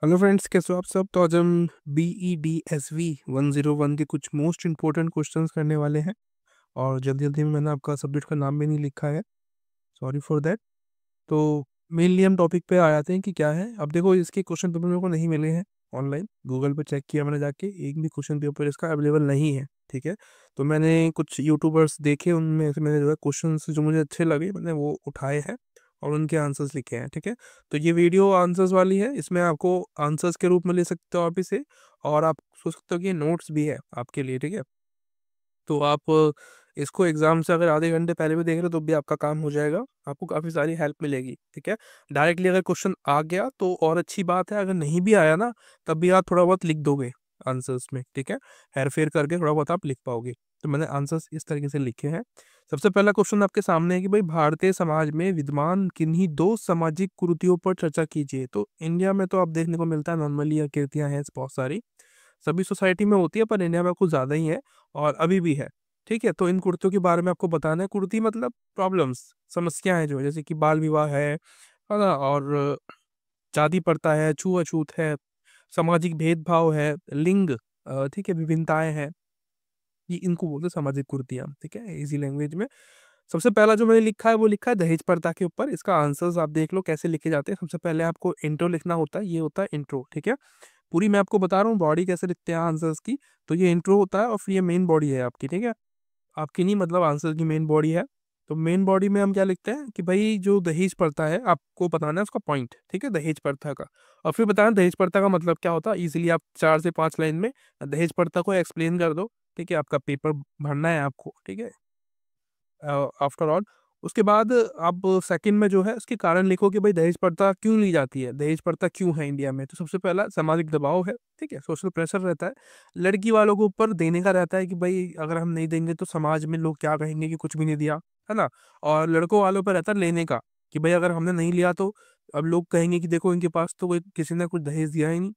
Hello friends, कैसे हो आप सब। तो आज हम B E D S V 101 के कुछ मोस्ट इंपॉर्टेंट क्वेश्चंस करने वाले हैं। और जल्दी जल्दी में मैंने आपका सब्जेक्ट का नाम भी नहीं लिखा है, सॉरी फॉर दैट। तो मेनली हम टॉपिक पे आ जाते हैं कि क्या है। अब देखो, इसके क्वेश्चन पेपर मेरे को नहीं मिले हैं ऑनलाइन। गूगल पे चेक किया मैंने जाके, एक भी क्वेश्चन पेपर इसका अवेलेबल नहीं है। ठीक है। तो मैंने कुछ यूट्यूबर्स देखे, उनमें से मैंने जो है क्वेश्चन जो मुझे अच्छे लगे मैंने वो उठाए हैं और उनके आंसर्स लिखे हैं। ठीक है। तो ये वीडियो आंसर्स वाली है, इसमें आपको आंसर्स के रूप में ले सकते हो आप इसे। और आप सोच सकते हो कि ये नोट्स भी है आपके लिए। ठीक है। तो आप इसको एग्जाम से अगर आधे घंटे पहले भी देख रहे हो तो भी आपका काम हो जाएगा, आपको काफ़ी सारी हेल्प मिलेगी। ठीक है। डायरेक्टली अगर क्वेश्चन आ गया तो और अच्छी बात है, अगर नहीं भी आया ना तब भी आप थोड़ा बहुत लिख दोगे आंसर्स में। ठीक है। हेर फेर करके थोड़ा बहुत आप लिख पाओगे। तो मैंने आंसर्स इस तरीके से लिखे हैं। सबसे पहला क्वेश्चन आपके सामने है कि भाई भारतीय समाज में विद्यमान किन्हीं दो सामाजिक कुरीतियों पर चर्चा कीजिए। तो इंडिया में तो आप देखने को मिलता है नॉर्मली ये कुरीतियां हैं बहुत सारी, सभी सोसाइटी में होती है, पर इंडिया में कुछ ज़्यादा ही है और अभी भी है। ठीक है। तो इन कुर्तियों के बारे में आपको बताना है। कुर्ती मतलब प्रॉब्लम्स, समस्याएं जो है, जैसे कि बाल विवाह है ना, और जाति प्रथा है, छूअछूत है, सामाजिक भेदभाव है, लिंग ठीक है, विभिन्नताएं हैं। ये इनको बोलते हैं सामाजिक कुर्तियां। ठीक है, इजी लैंग्वेज में। सबसे पहला जो मैंने लिखा है वो लिखा है दहेज प्रथा के ऊपर। इसका आंसर्स आप देख लो कैसे लिखे जाते हैं। सबसे पहले आपको इंट्रो लिखना होता है, ये होता है इंट्रो। ठीक है। पूरी मैं आपको बता रहा हूँ बॉडी कैसे लिखते हैं आंसर्स की। तो ये इंट्रो होता है और फिर ये मेन बॉडी है आपकी। ठीक है। आपकी नहीं, मतलब आंसर की मेन बॉडी है। तो मेन बॉडी में हम क्या लिखते हैं कि भाई जो दहेज प्रथा है आपको बताना है उसका पॉइंट। ठीक है, दहेज प्रथा का। और फिर बताना दहेज प्रथा का मतलब क्या होता है। इजीली आप 4 से 5 लाइन में दहेज प्रथा को एक्सप्लेन कर दो। ठीक है, आपका पेपर भरना है आपको। ठीक है। आफ्टर ऑल, उसके बाद आप सेकंड में जो है उसके कारण लिखो कि भाई दहेज प्रथा क्यों ली जाती है, दहेज प्रथा क्यों है इंडिया में। तो सबसे पहला सामाजिक दबाव है। ठीक है, सोशल प्रेशर रहता है, लड़की वालों के ऊपर देने का रहता है कि भाई अगर हम नहीं देंगे तो समाज में लोग क्या कहेंगे कि कुछ भी नहीं दिया, है ना। और लड़कों वालों पर रहता है लेने का, कि भाई अगर हमने नहीं लिया तो अब लोग कहेंगे कि देखो इनके पास तो कोई किसी ने कुछ दहेज दिया ही नहीं।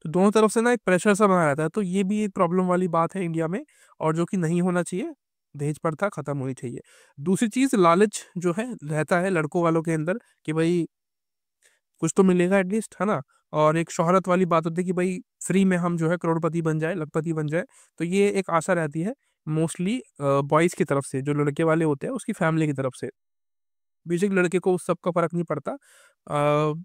तो दोनों तरफ से ना एक प्रेशर सा बना रहता है। तो ये भी एक प्रॉब्लम वाली बात है इंडिया में, और जो कि नहीं होना चाहिए। दहेज प्रथा खत्म होनी चाहिए। दूसरी चीज लालच जो है रहता है लड़कों वालों के अंदर, कि भाई कुछ तो मिलेगा एटलीस्ट, है ना। और एक शोहरत वाली बात होती है कि भाई फ्री में हम जो है करोड़पति बन जाए, लखपति बन जाए। तो ये एक आशा रहती है मोस्टली बॉयज की तरफ से, जो लड़के वाले होते हैं उसकी फैमिली की तरफ से। बेशक लड़के को उस सब का फर्क नहीं पड़ता,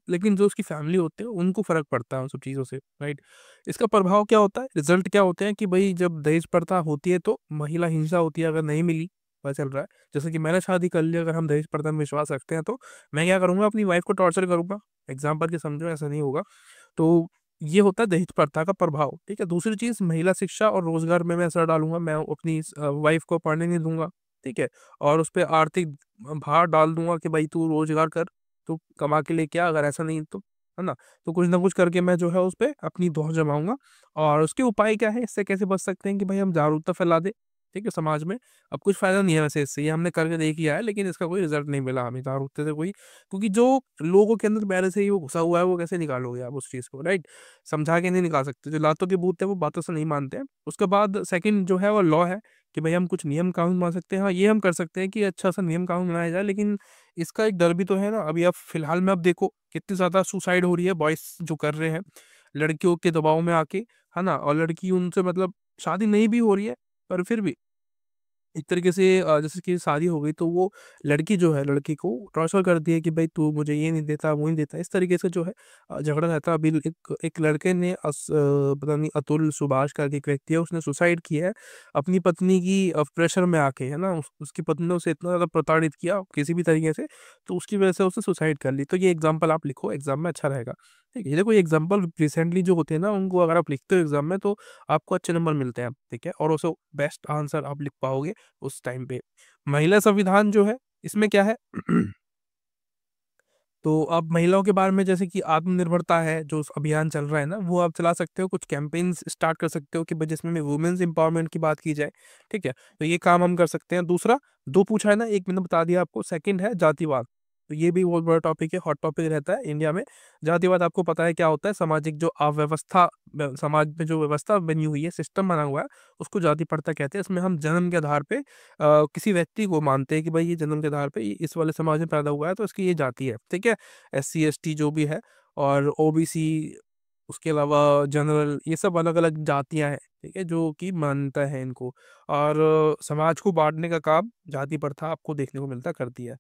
लेकिन जो उसकी फैमिली होते हैं उनको फर्क पड़ता है उन सब चीज़ों से, राइट। इसका प्रभाव क्या होता है, रिजल्ट क्या होते हैं कि भाई जब दहेज प्रथा होती है तो महिला हिंसा होती है, अगर नहीं मिली, पता चल रहा है। जैसे कि मैंने शादी कर ली, अगर हम दहेज प्रथा में विश्वास रखते हैं तो मैं क्या करूंगा, अपनी वाइफ को टॉर्चर करूंगा। एग्जाम्पल के समझो, ऐसा नहीं होगा। तो ये होता है दहेज प्रथा का प्रभाव। ठीक है। दूसरी चीज महिला शिक्षा और रोजगार में मैं असर डालूंगा, मैं अपनी वाइफ को पढ़ने नहीं दूंगा। ठीक है। और उस पर आर्थिक भार डाल दूंगा कि भाई तू रोजगार कर, तू कमा के लेके आ, अगर ऐसा नहीं तो, है ना। तो कुछ ना कुछ करके मैं जो है उस पर अपनी दोहर जमाऊंगा। और उसके उपाय क्या है, इससे कैसे बच सकते हैं कि भाई हम जागरूकता फैला दे। ठीक है, समाज में। अब कुछ फायदा नहीं है वैसे इससे, ये हमने करके देख लिया है, लेकिन इसका कोई रिजल्ट नहीं मिला हमें जागरूकता से कोई। क्योंकि जो लोगों के अंदर पहले से ही वो घुसा हुआ है, वो कैसे निकालोगे आप उस चीज को, राइट। समझा के नहीं निकाल सकते। जो लातों के भूत है वो बातों से नहीं मानते हैं। उसके बाद सेकंड जो है वो लॉ है, कि भाई हम कुछ नियम कानून बना सकते हैं। हाँ, ये हम कर सकते हैं कि अच्छा सा नियम कानून बनाया जाए, लेकिन इसका एक डर भी तो है ना। अभी आप फिलहाल में अब देखो कितनी ज्यादा सुसाइड हो रही है, बॉयज जो कर रहे हैं लड़कियों के दबाव में आके, है ना। और लड़की उनसे मतलब शादी नहीं भी हो रही है, पर फिर भी एक तरीके से जैसे कि शादी हो गई तो वो लड़की जो है लड़की को ट्रांसफर कर दिया कि भाई तू मुझे ये नहीं देता, वो नहीं देता। इस तरीके से जो है झगड़ा रहता है। अभी एक लड़के ने पता नहीं अतुल सुभाष करके एक व्यक्ति है, उसने सुसाइड किया है अपनी पत्नी की प्रेशर में आके, है ना। उसकी पत्नी ने उसे इतना ज्यादा प्रताड़ित किया किसी भी तरीके से, तो उसकी वजह से उसने सुसाइड कर ली। तो ये एग्जाम्पल आप लिखो एग्जाम में, अच्छा रहेगा। ठीक है, ये देखो एग्जाम्पल रिसेंटली जो होते हैं ना, उनको अगर आप लिखते हो एग्जाम में तो आपको अच्छे नंबर मिलते हैं। ठीक है, और उसे बेस्ट आंसर आप लिख पाओगे उस टाइम पे। महिला संविधान जो है, इसमें क्या है तो अब महिलाओं के बारे में, जैसे कि आत्मनिर्भरता है जो अभियान चल रहा है ना, वो आप चला सकते हो। कुछ कैंपेन्स स्टार्ट कर सकते हो कि भाई जिसमें वुमेन्स एम्पावरमेंट की बात की जाए। ठीक है, तो ये काम हम कर सकते हैं। दूसरा, दो पूछा है ना, एक मैंने बता दिया आपको। सेकंड है जातिवाद। तो ये भी बहुत बड़ा टॉपिक है, हॉट टॉपिक रहता है इंडिया में। जातिवाद आपको पता है क्या होता है, सामाजिक जो अव्यवस्था, समाज में जो व्यवस्था बनी हुई है, सिस्टम बना हुआ है, उसको जाति प्रथा कहते हैं। इसमें हम जन्म के आधार पे किसी व्यक्ति को मानते हैं कि भाई ये जन्म के आधार पे इस वाले समाज में पैदा हुआ है तो इसकी ये जाति है। ठीक है, SC ST जो भी है, और OBC उसके अलावा जनरल, ये सब अलग अलग जातियां हैं, ठीक है, जो कि मान्यता है इनको। और समाज को बांटने का काम जाति प्रथा आपको देखने को मिलता करती है।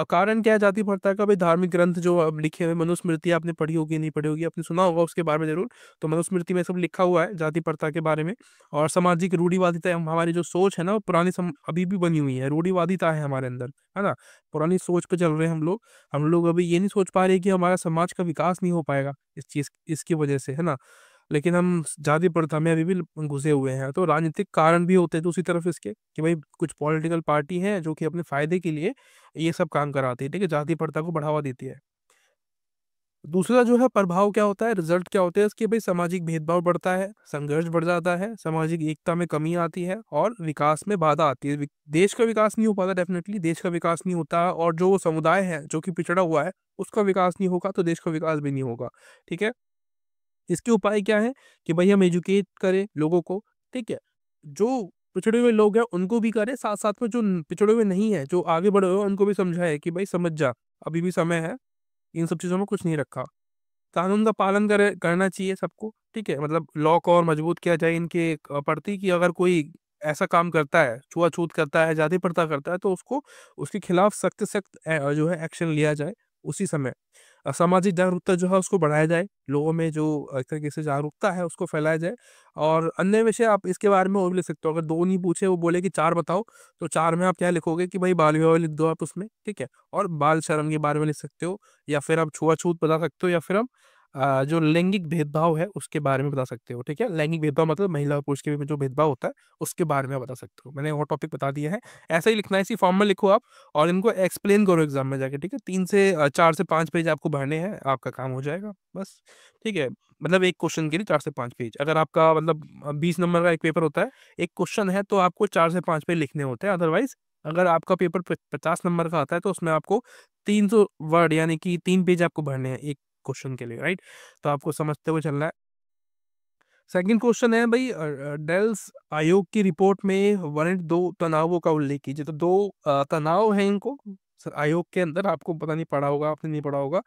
कारण क्या है जाति प्रथा का? भाई धार्मिक ग्रंथ जो अब लिखे हुए, मनुस्मृति आपने पढ़ी होगी, नहीं पढ़ी होगी, आपने सुना होगा उसके बारे में जरूर। तो मनुस्मृति में सब लिखा हुआ है जाति प्रथा के बारे में। और सामाजिक रूढ़िवादिता, हमारी जो सोच है ना वो पुरानी अभी भी बनी हुई है, रूढ़िवादिता है हमारे अंदर, है ना। पुरानी सोच पे चल रहे हैं हम लोग। हम लोग अभी ये नहीं सोच पा रहे कि हमारा समाज का विकास नहीं हो पाएगा इस चीज, इसकी वजह से, है ना। लेकिन हम जाति प्रथा में अभी भी घुसे हुए हैं। तो राजनीतिक कारण भी होते हैं दूसरी तरफ इसके, कि भाई कुछ पॉलिटिकल पार्टी है जो कि अपने फायदे के लिए ये सब काम कराती है, ठीक है, जाति प्रथा को बढ़ावा देती है। दूसरा जो है प्रभाव क्या होता है, रिजल्ट क्या होता है इसके? भाई सामाजिक भेदभाव बढ़ता है, संघर्ष बढ़ जाता है, सामाजिक एकता में कमी आती है, और विकास में बाधा आती है। देश का विकास नहीं हो पाता, डेफिनेटली देश का विकास नहीं होता। और जो समुदाय है जो कि पिछड़ा हुआ है, उसका विकास नहीं होगा तो देश का विकास भी नहीं होगा, ठीक है। इसके उपाय क्या है? कि भाई हम एजुकेट करें लोगों को, ठीक है। जो पिछड़े हुए लोग हैं उनको भी करें, साथ साथ में जो पिछड़े हुए नहीं है, जो आगे बढ़े हुए हैं, उनको भी समझाए कि भाई समझ जा, अभी भी समय है, इन सब चीजों में कुछ नहीं रखा। कानून का पालन करना चाहिए सबको, ठीक है। मतलब लॉ को और मजबूत किया जाए इनके प्रति, कि अगर कोई ऐसा काम करता है, छुआछूत करता है, जाति प्रथा करता है, तो उसको उसके खिलाफ सख्त सख्त जो है एक्शन लिया जाए उसी समय। सामाजिक जागरूकता जो है उसको बढ़ाया जाए, लोगों में जो एक तरीके से जागरूकता है उसको फैलाया जाए। और अन्य विषय आप इसके बारे में और भी लिख सकते हो। अगर दो नहीं पूछे, वो बोले कि चार बताओ, तो चार में आप क्या लिखोगे? कि भाई बाल विवाह लिख दो आप उसमें, ठीक है, और बाल श्रम के बारे में लिख सकते हो, या फिर आप छुआछूत बता सकते हो, या फिर आप जो लैंगिक भेदभाव है उसके बारे में बता सकते हो, ठीक है। लैंगिक भेदभाव मतलब महिला और पुरुष के बीच में जो भेदभाव होता है उसके बारे में बता सकते हो। मैंने वो टॉपिक बता दिया है। ऐसा ही लिखना है, इसी फॉर्म में लिखो आप, और इनको एक्सप्लेन करो एग्जाम में जाके, ठीक है। 4 से 5 पेज आपको भरने हैं, आपका काम हो जाएगा बस, ठीक है। मतलब एक क्वेश्चन के लिए 4 से 5 पेज। अगर आपका मतलब 20 नंबर का एक पेपर होता है, एक क्वेश्चन है तो आपको 4 से 5 पेज लिखने होते हैं। अदरवाइज अगर आपका पेपर 50 नंबर का आता है तो उसमें आपको 300 वर्ड यानी कि 3 पेज आपको भरने हैं एक क्वेश्चन के लिए, राइट। तो आपको समझते हुए चलना है। सेकंड क्वेश्चन है भाई, डेल्स आयोग की रिपोर्ट में वर्णित दो तनावों का उल्लेख कीजिए। तो दो तनाव है इनको आयोग के अंदर, आपको पता नहीं पड़ा होगा, आपने नहीं पढ़ा होगा।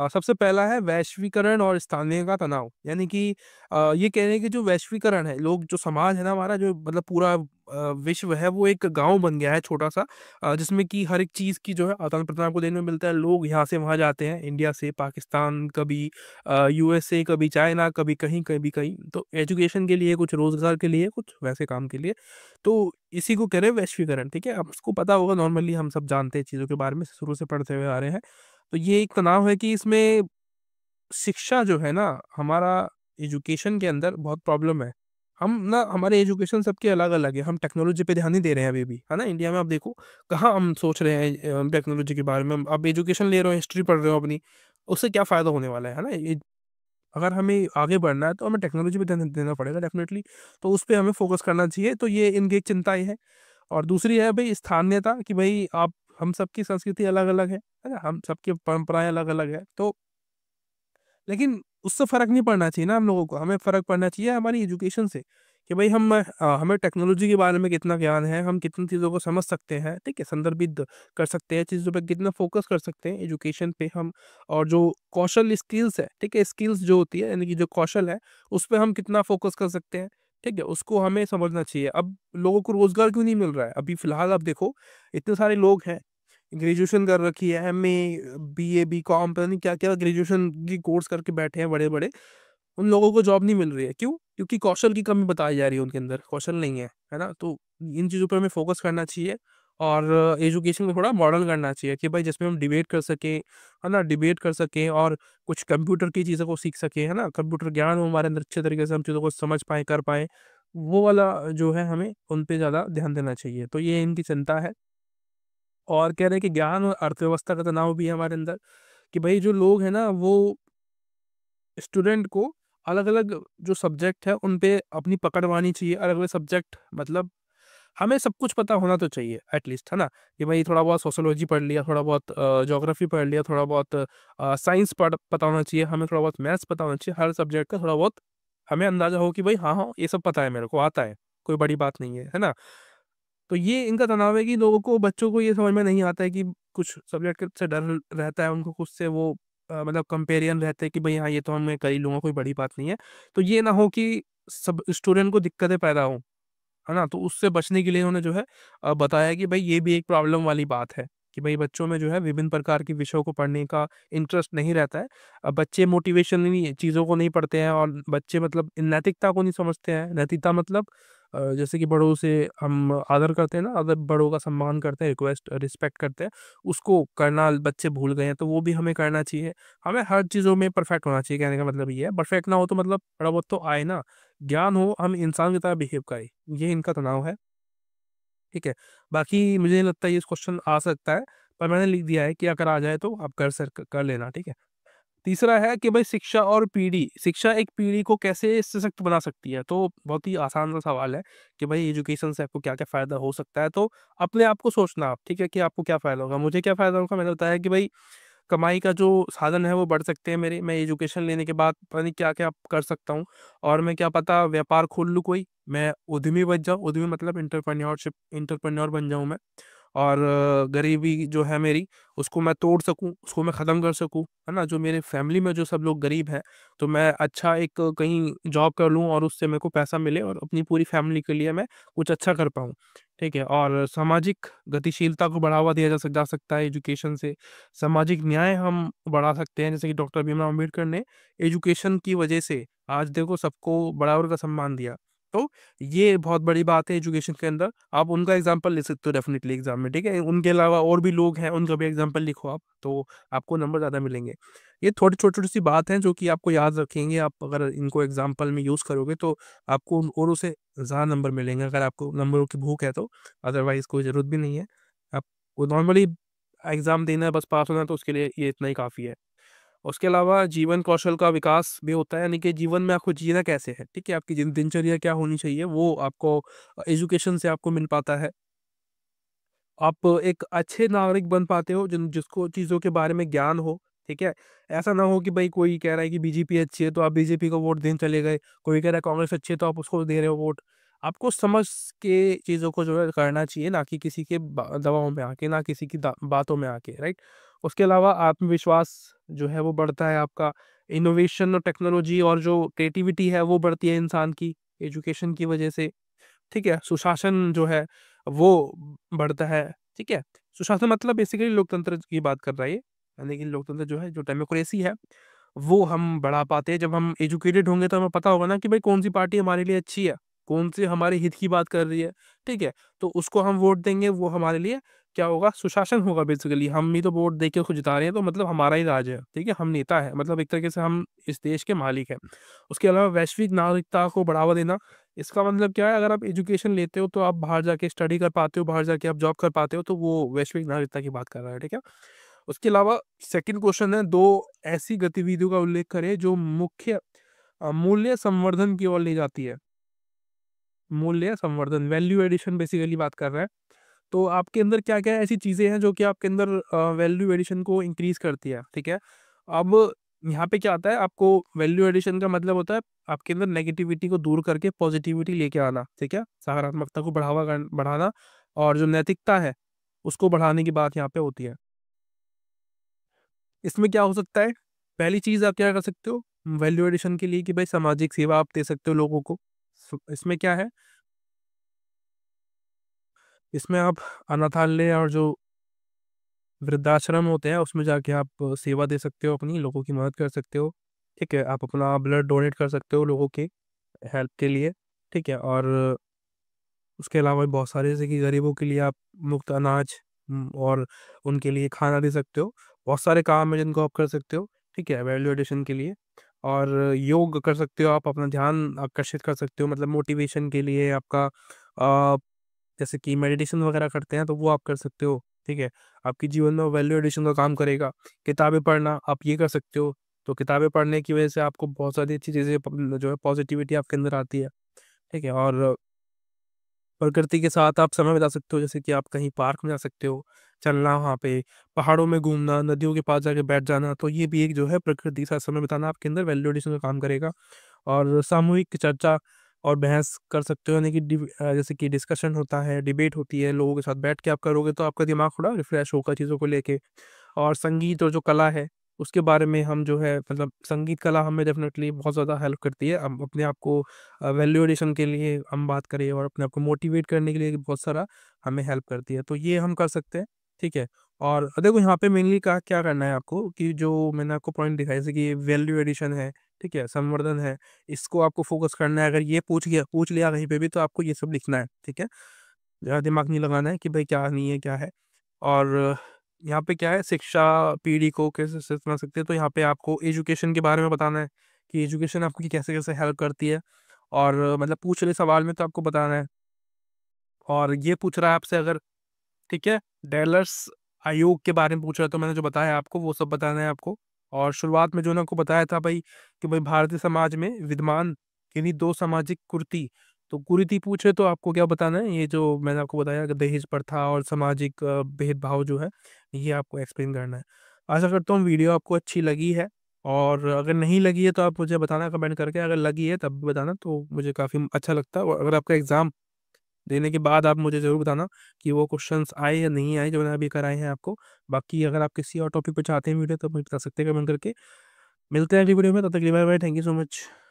सबसे पहला है वैश्वीकरण और स्थानीय का तनाव। यानी कि ये कह रहे हैं कि जो वैश्वीकरण है, लोग जो समाज है ना हमारा, जो मतलब पूरा विश्व है, वो एक गांव बन गया है छोटा सा, जिसमें कि हर एक चीज की जो है आदान प्रदान आपको देखने को मिलता है। लोग यहाँ से वहां जाते हैं, इंडिया से पाकिस्तान, कभी यूएसए, कभी चाइना, कभी कहीं कभी कहीं, तो एजुकेशन के लिए, कुछ रोजगार के लिए, कुछ वैसे काम के लिए। तो इसी को कह रहे हैं वैश्वीकरण, ठीक है। अब उसको पता होगा, नॉर्मली हम सब जानते हैं चीज़ों के बारे में, शुरू से पढ़ते हुए आ रहे हैं। तो ये एक तनाव है कि इसमें शिक्षा जो है ना, हमारा एजुकेशन के अंदर बहुत प्रॉब्लम है। हम ना, हमारे एजुकेशन सबके अलग अलग है, हम टेक्नोलॉजी पे ध्यान नहीं दे रहे हैं अभी भी, है ना। इंडिया में आप देखो, कहाँ हम सोच रहे हैं टेक्नोलॉजी के बारे में। अब एजुकेशन ले रहे हो, हिस्ट्री पढ़ रहे हो अपनी, उससे क्या फायदा होने वाला है ना। अगर हमें आगे बढ़ना है तो हमें टेक्नोलॉजी पे ध्यान देना पड़ेगा डेफिनेटली। तो उस पे हमें फोकस करना चाहिए। तो ये इनकी एक चिंता ही है। और दूसरी है भाई स्थानीयता, कि भाई आप, हम सबकी संस्कृति अलग अलग है ना, हम सबकी परंपराएं अलग अलग है। तो लेकिन उससे फर्क नहीं पड़ना चाहिए ना हम लोगों को, हमें फर्क पड़ना चाहिए हमारी एजुकेशन से, कि भाई हमें टेक्नोलॉजी के बारे में कितना ज्ञान है, हम कितनी चीज़ों को समझ सकते हैं, ठीक है, संदर्भित कर सकते हैं चीज़ों पे, कितना फोकस कर सकते हैं एजुकेशन पे हम। और जो कौशल स्किल्स है, ठीक है, स्किल्स जो होती है यानी कि जो कौशल है, उस पर हम कितना फोकस कर सकते हैं, ठीक है, उसको हमें समझना चाहिए। अब लोगों को रोजगार क्यों नहीं मिल रहा है अभी फिलहाल? आप देखो, इतने सारे लोग हैं, ग्रेजुएशन कर रखी है, एमए, बीए, बीकॉम, पता नहीं क्या क्या ग्रेजुएशन की कोर्स करके बैठे हैं बड़े बड़े, उन लोगों को जॉब नहीं मिल रही है। क्यों? क्योंकि कौशल की कमी बताई जा रही है, उनके अंदर कौशल नहीं है ना। तो इन चीज़ों पर हमें फोकस करना चाहिए। और एजुकेशन को थोड़ा मॉडर्न करना चाहिए, कि भाई जिसमें हम डिबेट कर सकें, है ना, डिबेट कर सकें, और कुछ कंप्यूटर की चीज़ों को सीख सकें, है ना, कंप्यूटर ज्ञान हो हमारे अंदर, अच्छे तरीके से हम चीज़ों को समझ पाएँ, कर पाएँ। वो वाला जो है, हमें उन पे ज़्यादा ध्यान देना चाहिए। तो ये इनकी चिंता है। और कह रहे हैं कि ज्ञान और अर्थव्यवस्था का तनाव भी है हमारे अंदर, कि भाई जो लोग हैं ना, वो स्टूडेंट को अलग अलग जो सब्जेक्ट है उन पे अपनी पकड़ मारनी चाहिए। अलग अलग सब्जेक्ट मतलब हमें सब कुछ पता होना तो चाहिए एटलीस्ट, है ना। कि भाई थोड़ा बहुत सोशोलॉजी पढ़ लिया, थोड़ा बहुत ज्योग्राफी पढ़ लिया, थोड़ा बहुत साइंस पता होना चाहिए, हमें थोड़ा बहुत मैथ्स पता होना चाहिए, हर सब्जेक्ट का थोड़ा बहुत हमें अंदाजा हो, कि भाई हाँ हाँ ये सब पता है, मेरे को आता है, कोई बड़ी बात नहीं है ना। तो ये इनका तनाव है कि लोगों को, बच्चों को ये समझ में नहीं आता है कि कुछ सब्जेक्ट से डर रहता है उनको, कुछ से वो मतलब कंपेरियन रहते हैं कि भाई हाँ, ये तो मैं कर ही लूँगा, कोई बड़ी बात नहीं है। तो ये ना हो कि सब स्टूडेंट को दिक्कतें पैदा हों, है ना? तो उससे बचने के लिए उन्होंने जो है बताया कि भाई ये भी एक प्रॉब्लम वाली बात है, कि भाई बच्चों में जो है विभिन्न प्रकार के विषयों को पढ़ने का इंटरेस्ट नहीं रहता है। बच्चे मोटिवेशनली चीज़ों को नहीं पढ़ते हैं और बच्चे मतलब नैतिकता को नहीं समझते हैं। नैतिकता मतलब जैसे कि बड़ों से हम आदर करते हैं ना, आदर बड़ों का सम्मान करते हैं, रिस्पेक्ट करते हैं, उसको करना बच्चे भूल गए हैं, तो वो भी हमें करना चाहिए। हमें हर चीज़ों में परफेक्ट होना चाहिए, कहने का मतलब ये है। परफेक्ट ना हो तो मतलब थोड़ा बहुत तो आए ना, ज्ञान हो, हम इंसान की तरह बिहेव करें, ये इनका तनाव है, ठीक है? बाकी मुझे नहीं लगता ये क्वेश्चन आ सकता है, पर मैंने लिख दिया है कि अगर आ जाए तो आप कर लेना, ठीक है? तीसरा है कि भाई शिक्षा एक पीढ़ी को कैसे सशक्त बना सकती है? तो बहुत ही आसान सा सवाल है कि भाई एजुकेशन से आपको क्या-क्या फ़ायदा हो सकता है? तो अपने आप को सोचना आप, ठीक है, कि आपको क्या फ़ायदा होगा? मुझे क्या फ़ायदा होगा? मैंने बताया कि भाई कमाई का जो साधन है वो बढ़ सकते हैं मेरे। मैं एजुकेशन लेने के बाद पता नहीं क्या-क्या कर सकता हूँ और मैं क्या पता व्यापार खोल लूँ कोई, मैं उद्यमी बन जाऊँ, उद्यमी मतलब एंटरप्रेन्योर बन जाऊँ मैं। और गरीबी जो है मेरी, उसको मैं तोड़ सकूँ, उसको मैं ख़त्म कर सकूँ, है ना? जो मेरे फैमिली में जो सब लोग गरीब हैं, तो मैं अच्छा एक कहीं जॉब कर लूँ और उससे मेरे को पैसा मिले और अपनी पूरी फैमिली के लिए मैं कुछ अच्छा कर पाऊँ, ठीक है? और सामाजिक गतिशीलता को बढ़ावा दिया जा सकता है एजुकेशन से। सामाजिक न्याय हम बढ़ा सकते हैं, जैसे कि डॉक्टर भीमराव अम्बेडकर ने एजुकेशन की वजह से आज देखो सबको बराबर का सम्मान दिया। तो ये बहुत बड़ी बात है एजुकेशन के अंदर। आप उनका एग्ज़ाम्पल ले सकते हो डेफ़िनिटली एग्ज़ाम में, ठीक है? उनके अलावा और भी लोग हैं, उनका भी एग्ज़ाम्पल लिखो आप, तो आपको नंबर ज़्यादा मिलेंगे। ये थोड़ी छोटी-छोटी सी बात है जो कि आपको याद रखेंगे, आप अगर इनको एग्ज़ाम्पल में यूज़ करोगे तो आपको और उससे ज़्यादा नंबर मिलेंगे अगर आपको नंबरों की भूख है तो, अदरवाइज़ कोई ज़रूरत भी नहीं है। आपको नॉर्मली एग्ज़ाम देना है, बस पास होना है तो उसके लिए ये इतना ही काफ़ी है। उसके अलावा जीवन कौशल का विकास भी होता है, यानी कि जीवन में आपको जीना कैसे है, ठीक है? आपकी दिनचर्या क्या होनी चाहिए, वो आपको एजुकेशन से आपको मिल पाता है। आप एक अच्छे नागरिक बन पाते हो जिसको चीज़ों के बारे में ज्ञान हो, ठीक है? ऐसा ना हो कि भाई कोई कह रहा है कि बीजेपी अच्छी है तो आप बीजेपी को वोट देने चले गए, कोई कह रहा है कांग्रेस अच्छी है तो आप उसको दे रहे हो वोट। आपको समझ के चीज़ों को जो है करना चाहिए, ना कि किसी के दबाव में आके, ना किसी की बातों में आके, राइट? उसके अलावा आत्मविश्वास जो है वो बढ़ता है आपका, इनोवेशन और टेक्नोलॉजी और जो क्रिएटिविटी है वो बढ़ती है इंसान की एजुकेशन की वजह से। ठीक है? सुशासन जो है वो बढ़ता है, ठीक है? सुशासन मतलब बेसिकली लोकतंत्र की बात कर रहा है ये, यानी कि लोकतंत्र जो है, जो डेमोक्रेसी है, वो हम बढ़ा पाते हैं जब हम एजुकेटेड होंगे तो हमें पता होगा ना कि भाई कौन-सी पार्टी हमारे लिए अच्छी है, कौन-सी हमारे हित की बात कर रही है, ठीक है? तो उसको हम वोट देंगे, वो हमारे लिए क्या होगा, सुशासन होगा बेसिकली। हम ही तो वोट देके उसको जिता रहे हैं तो मतलब हमारा ही राज है, ठीक है? हम नेता हैं, मतलब एक तरीके से हम इस देश के मालिक हैं। उसके अलावा वैश्विक नागरिकता को बढ़ावा देना, इसका मतलब क्या है, अगर आप एजुकेशन लेते हो तो आप बाहर जाके स्टडी कर पाते हो, बाहर जाके आप जॉब कर पाते हो, तो वो वैश्विक नागरिकता की बात कर रहा है, ठीक है? उसके अलावा सेकंड क्वेश्चन है, 2 ऐसी गतिविधियों का उल्लेख करें जो मुख्य मूल्य संवर्धन की ओर ले जाती है। मूल्य संवर्धन, वैल्यू एडिशन बेसिकली बात कर रहा है। तो आपके अंदर क्या-क्या ऐसी चीज़ें हैं जो कि आपके अंदर वैल्यू एडिशन को इंक्रीज़ करती है, ठीक है? अब यहाँ पे क्या आता है, आपको वैल्यू एडिशन का मतलब होता है आपके अंदर नेगेटिविटी को दूर करके पॉजिटिविटी लेके आना, ठीक है? सकारात्मकता को बढ़ाना और जो नैतिकता है, उसको बढ़ाने की बात यहाँ पे होती है। इसमें क्या हो सकता है, पहली चीज़ आप क्या कर सकते हो, वैल्यू एडिशन के लिए कि भाई सामाजिक सेवा आप दे सकते हो लोगों को। इसमें क्या है, इसमें आप अनाथालय और जो वृद्धाश्रम होते हैं, उसमें जाके आप सेवा दे सकते हो अपनी, लोगों की मदद कर सकते हो, ठीक है? आप अपना ब्लड डोनेट कर सकते हो लोगों की हेल्प के लिए, ठीक है? और उसके अलावा भी बहुत सारे जैसे कि गरीबों के लिए आप मुफ्त अनाज और उनके लिए खाना दे सकते हो। बहुत सारे काम हैं जिनको आप कर सकते हो, ठीक है? वैल्यू एडिशन के लिए और योग कर सकते हो आप, अपना ध्यान आकर्षित कर सकते हो, मतलब मोटिवेशन के लिए आपका जैसे कि मेडिटेशन वगैरह करते हैं तो वो आप कर सकते हो, ठीक है? आपके जीवन में वैल्यू एडिशन का काम करेगा। किताबें पढ़ना आप ये कर सकते हो, तो किताबें पढ़ने की वजह से आपको बहुत सारी अच्छी चीज़ें जो है पॉजिटिविटी आपके अंदर आती है, ठीक है? और प्रकृति के साथ आप समय बिता सकते हो, जैसे कि आप कहीं पार्क में जा सकते हो, चलना वहाँ पे, पहाड़ों में घूमना, नदियों के पास जाके बैठ जाना, तो ये भी एक जो है प्रकृति के साथ समय बिताना आपके अंदर वैल्यू एडिशन का काम करेगा। और सामूहिक चर्चा और बहस कर सकते हो, यानी कि जैसे कि डिस्कशन होता है, डिबेट होती है, लोगों के साथ बैठ के आप करोगे तो आपका दिमाग थोड़ा रिफ्रेश होगा चीज़ों को लेके। और संगीत और जो कला है, उसके बारे में हम जो है मतलब संगीत कला हमें डेफ़िनेटली बहुत ज़्यादा हेल्प करती है। हम अपने आप को वैल्यू एडिशन के लिए हम बात करें और अपने आप को मोटिवेट करने के लिए बहुत सारा हमें हेल्प करती है। तो ये हम कर सकते हैं, ठीक है? और देखो यहाँ पे मेनली क्या करना है आपको कि जो मैंने आपको पॉइंट दिखाया जैसे कि वैल्यू एडिशन है, ठीक है? संवर्धन है, इसको आपको फ़ोकस करना है। अगर ये पूछ लिया कहीं पे भी तो आपको ये सब लिखना है, ठीक है? ज़्यादा दिमाग नहीं लगाना है कि भाई क्या नहीं है, क्या है। और यहाँ पे क्या है शिक्षा पीढ़ी को कैसे से बना सकते हैं, तो यहाँ पे आपको एजुकेशन के बारे में बताना है कि एजुकेशन आपकी कैसे-कैसे हेल्प करती है। और मतलब पूछ रहे सवाल में तो आपको बताना है। और ये पूछ रहा है आपसे अगर, ठीक है? डैलर्स आयोग के बारे में पूछ रहा है तो मैंने जो बताया आपको वो सब बताना है आपको। और शुरुआत में जो मैंने आपको बताया था भाई कि भाई भारतीय समाज में विद्यमान किन्हीं 2 सामाजिक कुरीति, तो कुरीति पूछे तो आपको क्या बताना है, ये जो मैंने आपको बताया कि दहेज प्रथा और सामाजिक भेदभाव जो है, ये आपको एक्सप्लेन करना है। आशा करता हूँ वीडियो आपको अच्छी लगी है, और अगर नहीं लगी है तो आप मुझे बताना कमेंट करके, अगर लगी है तब भी बताना तो मुझे काफ़ी अच्छा लगता है। और अगर आपका एग्ज़ाम देने के बाद आप मुझे ज़रूर बताना कि वो क्वेश्चंस आए या नहीं आए जो मैंने अभी कराए हैं आपको। बाकी अगर आप किसी और टॉपिक पे चाहते हैं वीडियो तो मुझे बता सकते हैं कमेंट करके। मिलते हैं अगली वीडियो में, तब तक के लिए bye bye, thank you so much.